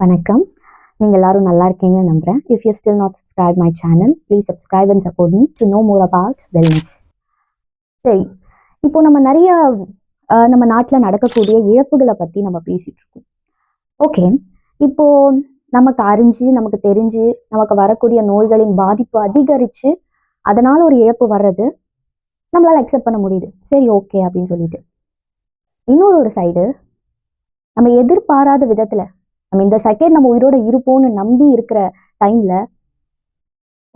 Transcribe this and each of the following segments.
வணக்கம். நீங்கள் எல்லாரும் நல்லா இருக்கீங்கன்னு நம்புறேன். If you still not subscribe my channel, please subscribe and support me to know more about wellness. சரி, இப்போ நம்ம நிறைய நம்ம நாட்டில் நடக்கக்கூடிய இழப்புகளை பற்றி நம்ம பேசிட்டு இருக்கோம். ஓகே, இப்போ நமக்கு அறிஞ்சு நமக்கு தெரிஞ்சு நமக்கு வரக்கூடிய நோய்களின் பாதிப்பு அதிகரித்து அதனால ஒரு இழப்பு வர்றது நம்மளால் அக்செப்ட் பண்ண முடியுது. சரி, ஓகே அப்படின்னு சொல்லிட்டு இன்னொரு சைடு நம்ம எதிர்பாராத விதத்தில் நம்ம இந்த செகண்ட் நம்ம உயிரோட இருப்போம்னு நம்பி இருக்கிற டைம்ல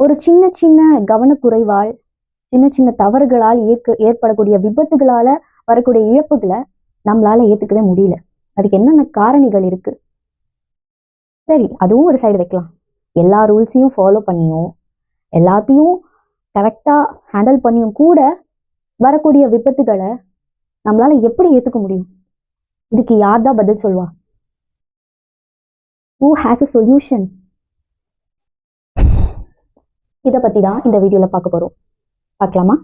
ஒரு சின்ன சின்ன கவனக்குறைவால் சின்ன சின்ன தவறுகளால் ஏற்படக்கூடிய விபத்துகளால வரக்கூடிய இழப்புகளை நம்மளால ஏத்துக்கவே முடியல. அதுக்கு என்னென்ன காரணிகள் இருக்கு? சரி, அதுவும் ஒரு சைடு வைக்கலாம். எல்லா ரூல்ஸையும் ஃபாலோ பண்ணியும் எல்லாத்தையும் கரெக்டா ஹேண்டில் பண்ணியும் கூட வரக்கூடிய விபத்துகளை நம்மளால எப்படி ஏத்துக்க முடியும்? இதுக்கு யார் தான் பதில் சொல்வா? Who has a solution? இதை பற்றி தான் இந்த வீடியோவில் பார்க்க போகிறோம். பார்க்கலாமா?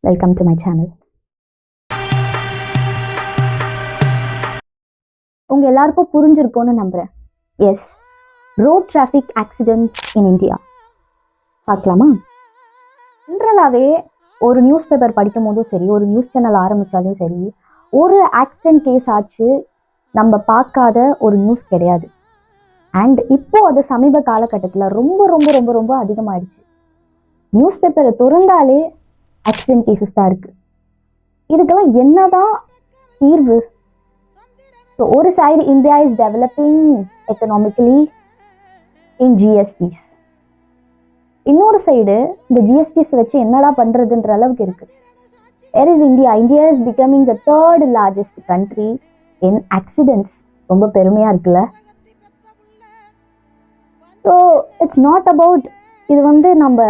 Welcome to my channel. உங்கள் எல்லாருக்கும் புரிஞ்சிருக்கோன்னு நம்புகிறேன். Yes, road traffic accidents in India. பார்க்கலாமா? ஜென்ரலாகவே ஒரு நியூஸ் பேப்பர் படிக்கும் போதும் சரி, ஒரு நியூஸ் சேனல் ஆரம்பித்தாலும் சரி, ஒரு ஆக்சிடென்ட் கேஸ் ஆச்சு நம்ம பார்க்காத ஒரு நியூஸ் கிடையாது. அண்ட் இப்போ அது சமீப காலகட்டத்தில் ரொம்ப ரொம்ப ரொம்ப ரொம்ப அதிகமாகிடுச்சு. நியூஸ் பேப்பரை திறந்தாலே ஆக்சிடென்ட் கேசஸ் தான் இருக்குது. இதுக்கெல்லாம் என்னதான் தீர்வு? ஸோ ஒரு side India is developing economically in GSTs, இன்னொரு சைடு இந்த ஜிஎஸ்டிஸ் வச்சு என்னடா பண்ணுறதுன்ற அளவுக்கு இருக்குது. Where is India? India is becoming the third largest country in accidents. ரொம்ப பெருமையாக இருக்குல்ல? ஸோ இட்ஸ் நாட் அபவுட் இது நம்ம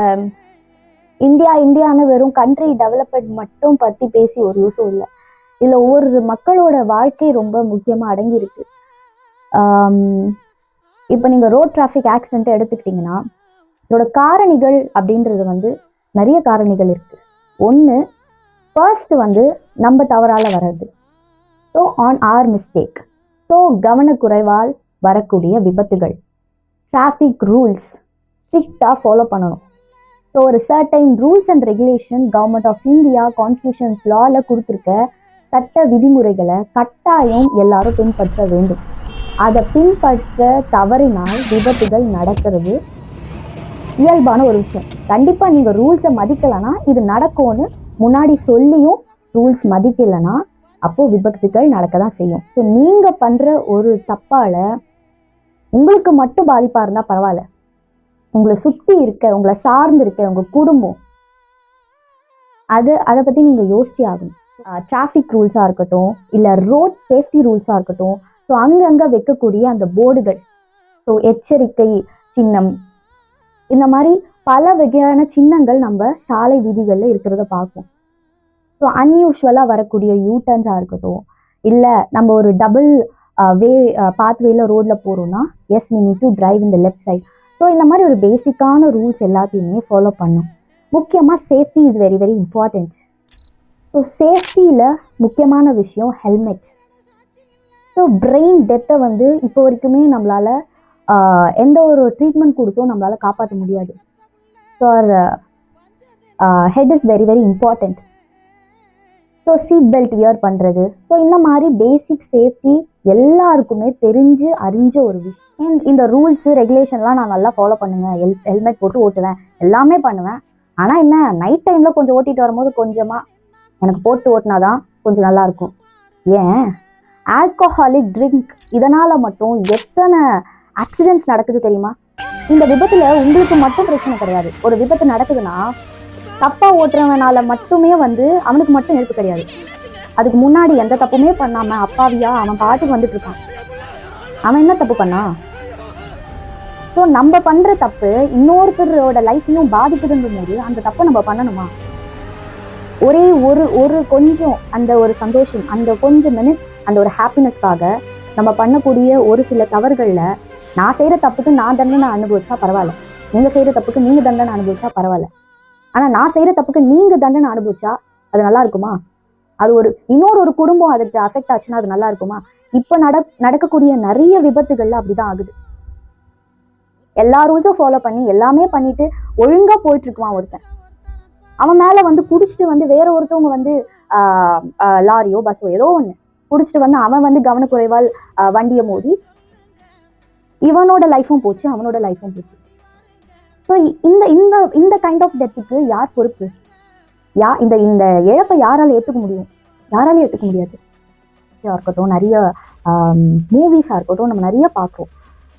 இந்தியான்னு வெறும் கண்ட்ரி டெவலப்மெண்ட் மட்டும் பற்றி பேசி ஒரு யூஸும் இல்லை. இதில் ஒவ்வொரு மக்களோட வாழ்க்கை ரொம்ப முக்கியமாக அடங்கியிருக்கு. இப்போ நீங்கள் ரோட் டிராஃபிக் ஆக்சிடென்ட்டை எடுத்துக்கிட்டிங்கன்னா இதோட காரணிகள் அப்படின்றது நிறைய காரணிகள் இருக்குது. ஒன்று, ஃபர்ஸ்ட் நம்ம தவறால் வர்றது. So on our mistake. So கவனக்குறைவால் வரக்கூடிய விபத்துகள். டிராஃபிக் ரூல்ஸ் ஸ்ட்ரிக்டாக ஃபாலோ பண்ணணும். ஸோ ஒரு certain rules and regulation government of India constitutions லாவில் கொடுத்துருக்க சட்ட விதிமுறைகளை கட்டாயம் எல்லாரும் பின்பற்ற வேண்டும். அதை பின்பற்ற தவறினால் விபத்துகள் நடக்கிறது இயல்பான ஒரு விஷயம். கண்டிப்பாக நீங்கள் ரூல்ஸை மதிக்கலைன்னா இது நடக்கும்னு முன்னாடி சொல்லியும் ரூல்ஸ் மதிக்கலைன்னா அப்போது விபத்துகள் நடக்க தான் செய்யும். ஸோ நீங்கள் பண்ணுற ஒரு தப்பால் உங்களுக்கு மட்டும் பாதிப்பாக இருந்தால் பரவாயில்ல, உங்களை சுற்றி இருக்க, உங்களை சார்ந்து இருக்க உங்கள் குடும்பம், அதை பற்றி நீங்கள் யோசிச்சு ஆகணும். டிராஃபிக் ரூல்ஸாக இருக்கட்டும், இல்லை ரோட் சேஃப்டி ரூல்ஸாக இருக்கட்டும், ஸோ அங்கங்கே வைக்கக்கூடிய அந்த போர்டுகள், ஸோ எச்சரிக்கை சின்னம், இந்த மாதிரி பல வகையான சின்னங்கள் நம்ம சாலை விதிகளில் இருக்கிறத பார்ப்போம். ஸோ அன்யூஷுவலாக வரக்கூடிய யூட்டர்ன்ஸாக இருக்கட்டும், இல்லை நம்ம ஒரு டபுள் பாத்வேல ரோடில் போகிறோன்னா as we need to drive in the left side. So இந்த மாதிரி ஒரு பேசிக்கான ரூல்ஸ் எல்லாத்தையுமே ஃபாலோ பண்ணும். முக்கியமாக safety is very very important. So சேஃப்டியில் முக்கியமான விஷயம் ஹெல்மெட். ஸோ பிரெயின் டெத்தை இப்போ வரைக்குமே நம்மளால் எந்த ஒரு ட்ரீட்மெண்ட் கொடுத்தும் நம்மளால் காப்பாற்ற முடியாது. So head is very very important. So seat belt wear பண்ணுறது, ஸோ இந்த மாதிரி பேசிக் சேஃப்டி எல்லாருக்குமே தெரிஞ்சு அறிஞ்ச ஒரு விஷயம். இந்த ரூல்ஸு ரெகுலேஷன்லாம் நான் நல்லா ஃபாலோ பண்ணுவேன், ஹெல்மெட் போட்டு ஓட்டுவேன், எல்லாமே பண்ணுவேன். ஆனால் என்ன, நைட் டைமில் கொஞ்சம் ஓட்டிகிட்டு வரும்போது கொஞ்சமாக எனக்கு போட்டு ஓட்டினாதான் கொஞ்சம் நல்லாயிருக்கும். ஏன், ஆல்கஹாலிக் ட்ரிங்க் இதனால் மட்டும் எத்தனை ஆக்சிடென்ட்ஸ் நடக்குது தெரியுமா? இந்த விபத்தில் உங்களுக்கு மட்டும் பிரச்சனை கிடையாது. ஒரு விபத்து நடக்குதுன்னா தப்பாக ஓட்டுறவனால மட்டுமே அவனுக்கு மட்டும் இழப்பு கிடையாது. அதுக்கு முன்னாடி எந்த தப்புமே பண்ணாமல் அப்பாவியா அவன் பாட்டுக்கு வந்துட்டு இருக்கான். அவன் என்ன தப்பு பண்ணா? ஸோ நம்ம பண்ணுற தப்பு இன்னொருத்தரோட லைஃப்பையும் பாதிக்குதுங்கும் போது அந்த தப்பை நம்ம பண்ணணுமா? ஒரே ஒரு கொஞ்சம் அந்த ஒரு சந்தோஷம், அந்த கொஞ்சம் மினிட்ஸ், அந்த ஒரு ஹாப்பினஸ்க்காக நம்ம பண்ணக்கூடிய ஒரு சில தவறுகளில் நான் செய்கிற தப்புக்கு நான் தண்டனை அனுபவிச்சா பரவாயில்ல, நீங்கள் செய்கிற தப்புக்கு நீங்கள் தண்டனை அனுபவிச்சா பரவாயில்ல. ஆனால் நான் செய்கிற தப்புக்கு நீங்கள் தண்டனை அனுபவிச்சா அது நல்லா இருக்குமா? அது இன்னொரு குடும்பம் அதுக்கு அஃபெக்ட் ஆச்சுன்னா அது நல்லா இருக்குமா? இப்ப நடக்கக்கூடிய நிறைய விபத்துகள்ல அப்படிதான் ஆகுது. எல்லா ரூல்ஸும் ஃபாலோ பண்ணி எல்லாமே பண்ணிட்டு ஒழுங்கா போயிட்டு இருக்குவான் ஒருத்தன், அவன் மேல வந்து குடிச்சிட்டு வந்து வேற ஒருத்தவங்க வந்து லாரியோ பஸ்ஸோ ஏதோ ஒண்ணு குடிச்சிட்டு வந்து அவன் வந்து கவனக்குறைவால் வண்டியை மோதி இவனோட லைஃபும் போச்சு, அவனோட லைஃபும் போச்சு. ஸோ இந்த இந்த இந்த கைண்ட் ஆஃப் டெத்துக்கு யார் பொறுப்பு? இந்த இந்த இழப்பை யாரால ஏற்றுக்க முடியும்? யாராலையும் ஏற்றுக்க முடியாது. இருக்கட்டும், நிறைய மூவிஸாக இருக்கட்டும், நம்ம நிறைய பார்க்குறோம்.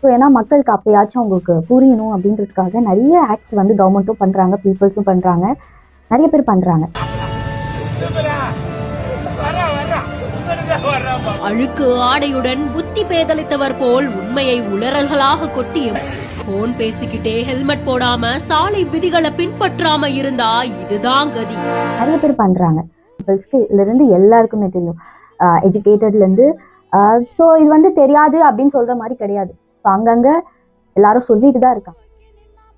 ஸோ ஏன்னா மக்களுக்கு அப்பயாச்சும் அவங்களுக்கு புரியணும் அப்படின்றதுக்காக நிறைய ஆக்ட் வந்து கவர்மெண்ட்டும் பண்ணுறாங்க, பீப்புள்ஸும் பண்ணுறாங்க, நிறைய பேர் பண்ணுறாங்க. அழுக்கு ஆடையுடன் புத்தி பேதலித்தவர் போல் உண்மையை உளறல்களாக கொட்டியும் போன் பேசிக்கிட்டே ஹெல்மெட் போடாம சாலை விதிகளை பின்பற்றாம இருந்தா இதுதான் கதி. நிறைய பேர் பண்றாங்க. இருந்து எல்லாருக்குமே தெரியும், எஜுகேட்டட்ல இருந்து. ஸோ இது வந்து தெரியாது அப்படின்னு சொல்ற மாதிரி கிடையாது. அங்கங்க எல்லாரும் சொல்லிட்டு தான் இருக்காங்க.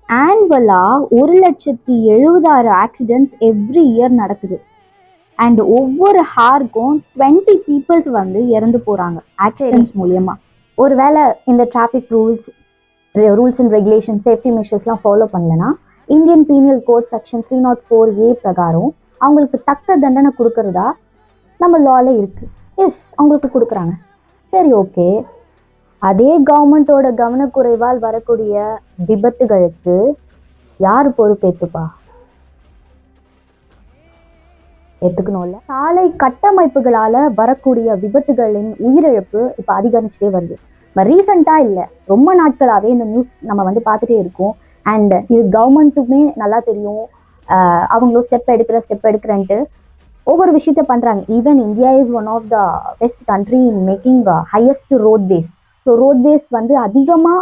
ஆனுவலா 1,70,000 ஆக்சிடென்ட்ஸ் எவ்ரி இயர் நடக்குது. அண்ட் ஒவ்வொரு ஹாருக்கும் 20 பீப்புள்ஸ் வந்து இறந்து போறாங்க ஆக்சிடென்ட்ஸ் மூலியமா. ஒருவேளை இந்த traffic rules and regulation, safety மெஷர்ஸ்லாம் ஃபாலோ பண்ணலன்னா Indian penal code section 304A பிரகாரம் அவங்களுக்கு தக்க தண்டனை கொடுக்கறதா நம்ம லால இருக்கு. எஸ், அவங்களுக்கு கொடுக்குறாங்க. சரி, ஓகே. அதே கவர்மெண்டோட கவனக்குறைவால் வரக்கூடிய விபத்துகளுக்கு யார் பொறுப்பேற்றுப்பா? ஏற்றுக்கணும்ல. சாலை கட்டமைப்புகளால வரக்கூடிய விபத்துகளின் உயிரிழப்பு இப்போ அதிகரிச்சுட்டே வருது. ரீசெண்டா இல்லை, ரொம்ப நாட்களாகவே இந்த நியூஸ் நம்ம வந்து பார்த்துட்டே இருக்கோம். அண்ட் இது கவர்மெண்ட்டுமே நல்லா தெரியும். அவங்களும் ஸ்டெப் எடுக்கிறேன்ட்டு ஒவ்வொரு விஷயத்த பண்றாங்க. Even India is one of the best country in making highest roadways. So roadways வந்து அதிகமாக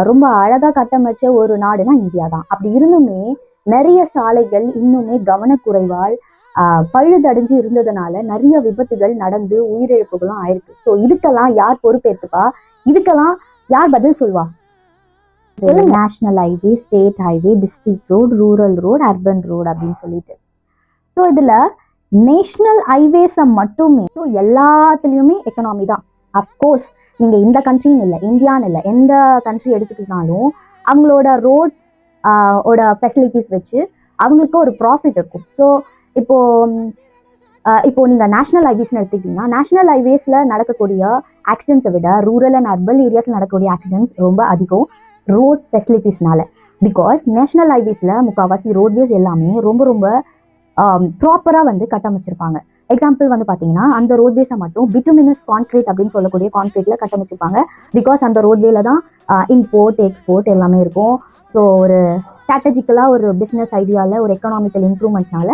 ரொம்ப அழகாக கட்டமைச்ச ஒரு நாடுனா இந்தியா தான். அப்படி இருந்துமே நிறைய சாலைகள் இன்னுமே கவனக்குறைவால் பழுதடைஞ்சு இருந்ததுனால நிறைய விபத்துகள் நடந்து உயிரிழப்புகளும் ஆயிருக்கு. ஸோ இதுக்கெல்லாம் யார் பொறுப்பேற்றுப்பா? இதுக்கெல்லாம் யார் பதில் சொல்வா? National highway, state highway, district road, rural road, urban road அப்படின்னு சொல்லிட்டு. ஸோ இதுல நேஷனல் ஹைவேஸை மட்டுமே, ஸோ எல்லாத்துலேயுமே எக்கனாமி தான். அஃப்கோர்ஸ் நீங்க இந்த கண்ட்ரின்னு இல்லை, இந்தியான்னு இல்லை, எந்த கண்ட்ரி எடுத்துக்கிட்டாலும் அவங்களோட ரோட்ஸ் ஓட ஃபெசிலிட்டிஸ் வச்சு அவங்களுக்கு ஒரு ப்ராஃபிட் இருக்கும். ஸோ இப்போ நீங்க நேஷனல் ஹைவேஸ்ன்னு எடுத்துக்கிட்டீங்கன்னா, நேஷனல் ஹைவேஸ்ல நடக்கக்கூடிய ஆக்சிடென்ட்ஸை விட ரூரல் அண்ட் அர்பன் ஏரியாஸ்ல நடக்கக்கூடிய ஆக்சிடென்ட்ஸ் ரொம்ப அதிகம் ரோட் ஃபெசிலிட்டிஸ்னால. பிகாஸ் நேஷனல் ஹைவேஸ்ல முக்கால்வாசி ரோட்வேஸ் எல்லாமே ரொம்ப ரொம்ப ப்ராப்பரா வந்து கட்டமைச்சிருப்பாங்க. எக்ஸாம்பிள் வந்து பாத்தீங்கன்னா, அந்த ரோட்வேஸை மட்டும் பிட்டுமினஸ் கான்கிரீட் அப்படின்னு சொல்லக்கூடிய கான்கிரீட்ல கட்டமைச்சிருப்பாங்க. பிகாஸ் அந்த ரோட்வேல தான் இம்போர்ட் எக்ஸ்போர்ட் எல்லாமே இருக்கும். ஸோ ஒரு ஸ்ட்ராட்டஜிக்கலா ஒரு பிஸ்னஸ் ஐடியால ஒரு எக்கனாமிக்கல் இம்ப்ரூவ்மெண்ட்னால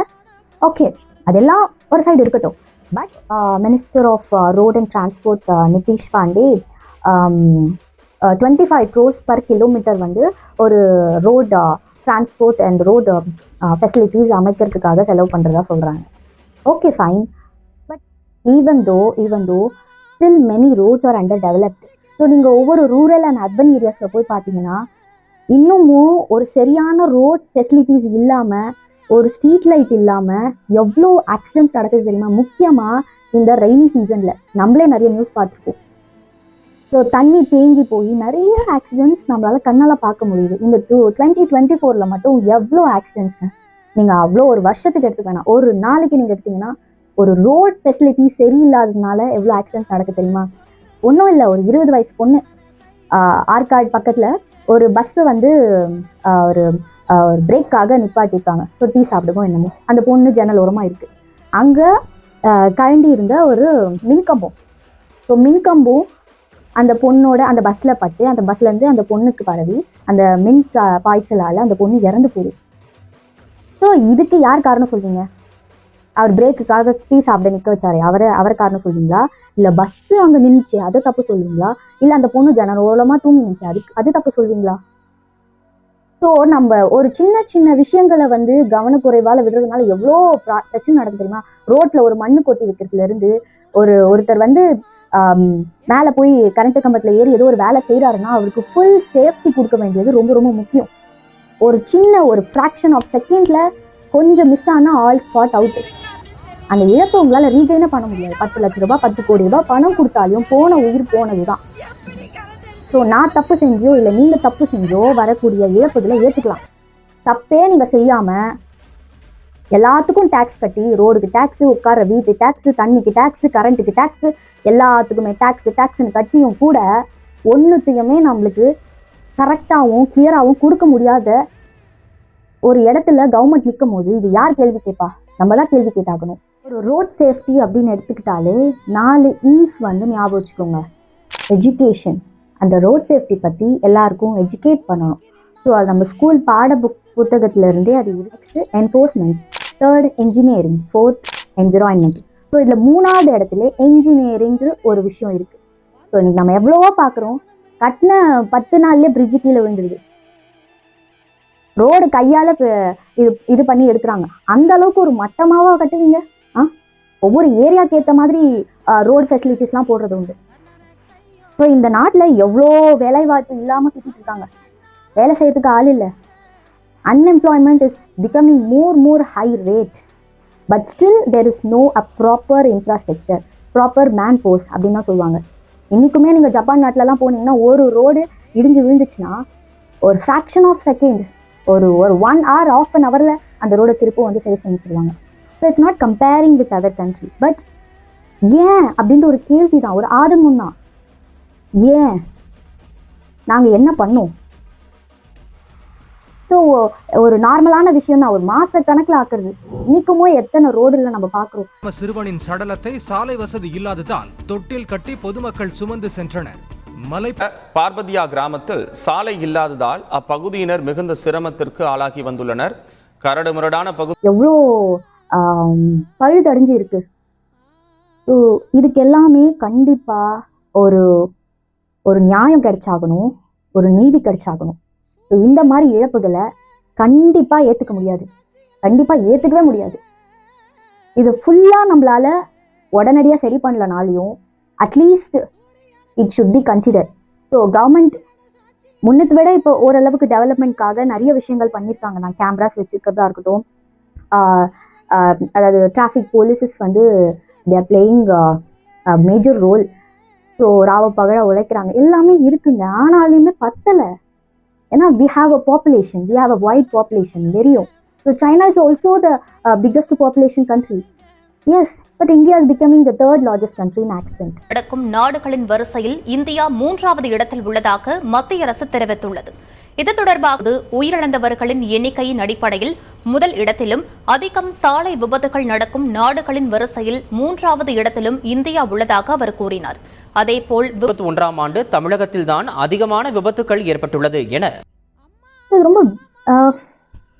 ஓகே, அதெல்லாம் ஒரு சைடு இருக்கட்டும். But minister of road and transport Nitish Pandey 25 crores per kilometre வந்து ஒரு road transport and road facilities அமைக்கிறதுக்காக செலவு பண்ணுறதா சொல்கிறாங்க. Okay, fine. But even though still many roads are underdeveloped. So நீங்கள் ஒவ்வொரு ரூரல் அண்ட் அர்பன் ஏரியாஸில் போய் பார்த்தீங்கன்னா இன்னமும் ஒரு சரியான ரோட் ஃபெசிலிட்டிஸ் இல்லாமல், ஒரு ஸ்ட்ரீட் லைட் இல்லாமல் எவ்வளோ ஆக்சிடென்ட்ஸ் நடக்குது தெரியுமா? முக்கியமாக இந்த ரெய்னி சீசனில் நம்மளே நிறைய நியூஸ் பார்த்துருக்கோம். ஸோ தண்ணி தேங்கி போய் நிறைய ஆக்சிடென்ட்ஸ் நம்மளால் கண்ணால் பார்க்க முடியுது. இந்த 2024 மட்டும் எவ்வளோ ஆக்சிடென்ட்ஸ்ங்க. நீங்கள் அவ்வளோ ஒரு வருஷத்துக்கு எடுத்துக்க வேணாம், ஒரு நாளைக்கு நீங்கள் எடுத்தீங்கன்னா ஒரு ரோட் ஃபெசிலிட்டி சரியில்லாததுனால எவ்வளோ ஆக்சிடென்ட்ஸ் நடக்குது தெரியுமா? ஒன்றும் இல்லை, ஒரு 20 வயசு பொண்ணு ஆற்காடு பக்கத்தில் ஒரு பஸ்ஸு வந்து ஒரு பிரேக்காக நிப்பாட்டிருக்காங்க. ஸோ டீ சாப்பிடுவோம் என்னமோ, அந்த பொண்ணு ஜன்னல் ஓரமாக இருக்குது. அங்கே கழண்டி இருந்த ஒரு மின்கம்பம். ஸோ மின்கம்பம் அந்த பொண்ணோட அந்த பஸ்ஸில் பட்டு அந்த பஸ்லேருந்து அந்த பொண்ணுக்கு பரவி அந்த மின் பாய்ச்சலால் அந்த பொண்ணு இறந்து போகுது. ஸோ இதுக்கு யார் காரணம் சொல்வீங்க? அவர் பிரேக்குக்காக டீ சாப்பிட நிற்க வச்சாரு, அவரை காரணம் சொல்வீங்களா? இல்லை பஸ்ஸு அங்கே நின்றுச்சு அது தப்பு சொல்வீங்களா? இல்லை அந்த பொண்ணு ஜனரோலமாக தூங்கி நின்றுச்சு அது தப்பு சொல்வீங்களா? ஸோ நம்ம ஒரு சின்ன சின்ன விஷயங்களை வந்து கவனக்குறைவால் விடுறதுனால எவ்வளோ பிரச்சனை நடக்குது தெரியுமா? ரோட்டில் ஒரு மண்ணு கொட்டி வைக்கிறதுலேருந்து ஒருத்தர் வந்து மேலே போய் கரண்ட் கம்பத்தில் ஏறி ஏதோ ஒரு வேலை செய்கிறாருன்னா அவருக்கு ஃபுல் சேஃப்டி கொடுக்க வேண்டியது ரொம்ப ரொம்ப முக்கியம். ஒரு சின்ன ஒரு ஃப்ராக்ஷன் ஆஃப் செகண்டில் கொஞ்சம் மிஸ் ஆனால் ஆல் ஸ்பாட் அவுட்டு. அந்த இழப்பை உங்களால் ரீகெயினே பண்ண முடியாது. 10 லட்ச ரூபாய் 10 கோடி ரூபாய் பணம் கொடுத்தாலும் போன உயிர் போனது தான். ஸோ நான் தப்பு செஞ்சோ இல்லை நீங்கள் தப்பு செஞ்சோ வரக்கூடிய இழப்புகளை ஏற்றுக்கலாம். தப்பே நீங்கள் செய்யாமல் எல்லாத்துக்கும் டேக்ஸ் கட்டி, ரோடுக்கு டேக்ஸு, உட்கார வீட்டு டேக்ஸு, தண்ணிக்கு டேக்ஸு, கரண்ட்டுக்கு டேக்ஸு, எல்லாத்துக்குமே டேக்ஸுன்னு கட்டியும் கூட ஒன்றுத்தையுமே நம்மளுக்கு கரெக்டாகவும் கிளியராகவும் கொடுக்க முடியாத ஒரு இடத்துல கவர்மெண்ட் நிற்கும் போது இது யார் கேள்வி கேட்பா? நம்ம தான் கேள்வி கேட்டாகணும். ஒரு ரோட் சேஃப்டி அப்படின்னு எடுத்துக்கிட்டாலே 4 ஈஸ் வந்து ஞாபகம் வச்சுக்கோங்க. எஜுகேஷன், அந்த ரோட் சேஃப்டி பற்றி எல்லாருக்கும் எஜுகேட் பண்ணணும். ஸோ அது நம்ம ஸ்கூல் புத்தகத்திலேருந்தே அது next enforcement, 3rd engineering, 4th environment. So இதில் 3வது இடத்துல என்ஜினியரிங்கிற ஒரு விஷயம் இருக்குது. ஸோ இன்னைக்கு நம்ம எவ்வளவோ பார்க்குறோம், கட்டின 10 நாள்லேயே பிரிட்ஜு கீழே விழுந்துருது. ரோடு கையால் இது பண்ணி எடுக்கிறாங்க. அந்த அளவுக்கு ஒரு மட்டமாவா கட்டுவீங்க? ஒவ்வொரு ஏரியாவுக்கு ஏற்ற மாதிரி ரோடு ஃபெசிலிட்டிஸ்லாம் போடுறது உண்டு. ஸோ இந்த நாட்டில் எவ்வளோ வேலைவாய்ப்பு இல்லாமல் சுற்றிட்டு இருக்காங்க. வேலை செய்யறதுக்கு ஆள் இல்லை. Unemployment is becoming more high rate. But still there is no a proper infrastructure, proper man force அப்படின்னு தான் சொல்லுவாங்க. இன்றைக்குமே நீங்கள் ஜப்பான் நாட்டிலலாம் போனீங்கன்னா ஒரு ரோடு இடிஞ்சு விழுந்துச்சுன்னா ஒரு ஃப்ராக்ஷன் ஆஃப் செகண்ட், ஒரு 1 hour, half an hour அந்த ரோடை திருப்பம் வந்து சரி செஞ்சுருவாங்க. So it's not comparing with other country. But ஏன் அப்படின்ற ஒரு கேள்வி தான், ஒரு ஆதங்கம் தான். ஏன் நாங்கள் என்ன பண்ணோம்? ஸோ ஒரு நார்மலான விஷயம் தான், ஒரு மாச கணக்கில் ஆக்குறது. இன்னைக்குமோ எத்தனை ரோடுல நம்ம பார்க்குறோம். சிறுவனின் சடலத்தை சாலை வசதி இல்லாததால் தொட்டில் கட்டி பொதுமக்கள் சுமந்து சென்றனர். பார்பதியா கிராமத்தில் சாலை இல்லாததால் அப்பகுதியினர் மிகுந்த சிரமத்திற்கு ஆளாகி வந்துள்ளனர். கரடு முரடான பகுதி எவ்வளோ பழுதடைஞ்சு இருக்கு. ஸோ இதுக்கு எல்லாமே கண்டிப்பா ஒரு நியாயம் கிடைச்சாகணும், ஒரு நீதி கிடைச்சாகணும். ஸோ இந்த மாதிரி இழப்புகளை கண்டிப்பா ஏத்துக்க முடியாது, கண்டிப்பா ஏத்துக்கவே முடியாது. இது ஃபுல்லா நம்மளால உடனடியாக சரி பண்ணலனாலையும் at least it should be consider. So government முன்னத்தை விட இப்போ ஓரளவுக்கு டெவலப்மெண்ட்காக நிறைய விஷயங்கள் பண்ணியிருக்காங்க. நான் கேமராஸ் வச்சுருக்கிறதா இருக்கட்டும், அதாவது டிராஃபிக் போலீஸஸ் வந்து தேர் பிளேயிங் மேஜர் ரோல். ஸோ ராவ பகழ உழைக்கிறாங்க, எல்லாமே இருக்குங்க. ஆனாலுமே பத்தலை. ஏன்னா we have a population, we have a wide population, தெரியும். So China is also the biggest population country. Yes, but India is becoming the 3rd largest country in accident. நடக்கும் நாடுகளின் வரிசையில் India 3வது இடத்தில் உள்ளதாக மத்திய அரசு தெரிவித்துள்ளது. இது தொடர்பாக உயிரிழந்தவர்களின் எண்ணிக்கையின் அடிப்படையில் முதல் இடத்திலும் அதிகம் சாலை விபத்துகள் நடக்கும் நாடுகளின் வரிசையில் 3வது இடத்திலும் இந்தியா உள்ளதாக அவர் கூறினார். அதேபோல் 2021ஆம் ஆண்டு தமிழகத்தில்தான் அதிகமான விபத்துக்கள் ஏற்பட்டுள்ளது என இது ரொம்ப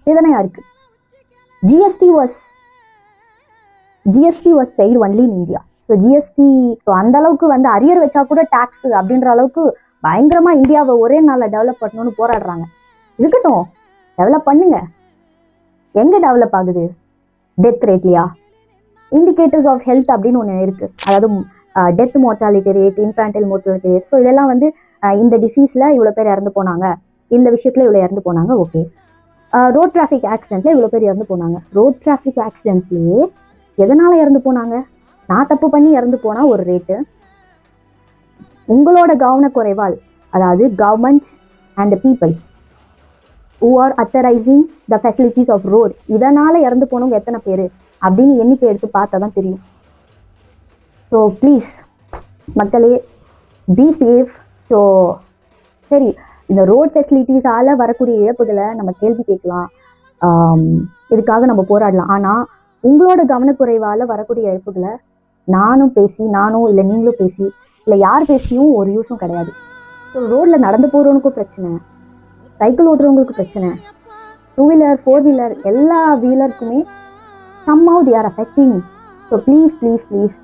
வேதனையா இருக்கு. GST was paid only in India. So GST அந்த அளவுக்கு வந்து அரியர் வச்சா கூட டாக்ஸ் அப்படின்ற அளவுக்கு பயங்கரமா இந்தியாவை ஒரே நாளில் டெவலப் பண்ணணும்னு போராடுறாங்க. இருக்கட்டும், டெவலப் பண்ணுங்க. எங்க டெவலப் ஆகுது? டெத் ரேட்லையா? இண்டிகேட்டர்ஸ் ஆஃப் ஹெல்த் அப்படின்னு ஒன்று இருக்கு. அதாவது death mortality rate, infantile mortality rate. So இதெல்லாம் வந்து இந்த டிசீஸ்ல இவ்வளோ பேர் இறந்து போனாங்க, இந்த விஷயத்துல இவ்வளோ இறந்து போனாங்க. ஓகே, ரோட் டிராஃபிக் ஆக்சிடென்ட்ல இவ்வளோ பேர் இறந்து போனாங்க. ரோட் டிராஃபிக் ஆக்சிடென்ட்ஸ்லேயே எதனால இறந்து போனாங்க? நான் தப்பு பண்ணி இறந்து போனா ஒரு ரேட்டு, உங்களோட கவனக்குறைவால், அதாவது government and people who are authorizing the facilities of road, இதனால இறந்து போனவங்க எத்தனை பேர் அப்படின்னு எண்ணிக்கை எடுத்து பார்த்தா தான் தெரியும். ஸோ ப்ளீஸ் மக்களே, பி சேஃப். ஸோ சரி, இந்த ரோட் ஃபெசிலிட்டிஸால் வரக்கூடிய இழப்புகளை நம்ம கேள்வி கேட்கலாம், இதுக்காக நம்ம போராடலாம். ஆனால் உங்களோட கவனக்குறைவால் வரக்கூடிய இழப்புகளை நானும் இல்லை நீங்களும் பேசி இல்லை யார் பேசியும் ஒரு யூஸும் கிடையாது. ஸோ ரோட்டில் நடந்து போகிறவனுக்கும் பிரச்சனை, சைக்கிள் ஓட்டுறவங்களுக்கு பிரச்சனை, 2 வீலர் 4 வீலர் எல்லா வீலருக்குமே somehow they are affecting. So please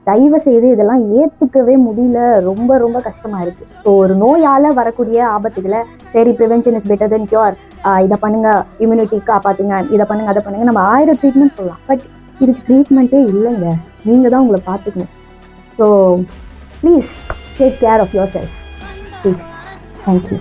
தயவு செய்து இதெல்லாம் ஏற்றுக்கவே முடியல, ரொம்ப ரொம்ப கஷ்டமாக இருக்குது. ஸோ ஒரு நோயால் வரக்கூடிய ஆபத்துகளை சரி prevention is better then cure, இதை பண்ணுங்கள் இம்யூனிட்டி காப்பாற்றுங்க, இதை பண்ணுங்கள் அதை பண்ணுங்கள், நம்ம 1000 ட்ரீட்மெண்ட் சொல்லலாம். பட் இதுக்கு ட்ரீட்மெண்ட்டே இல்லைங்க, நீங்கள் தான் உங்களை பார்த்துக்கணும். So please take care of yourself please. Thank you.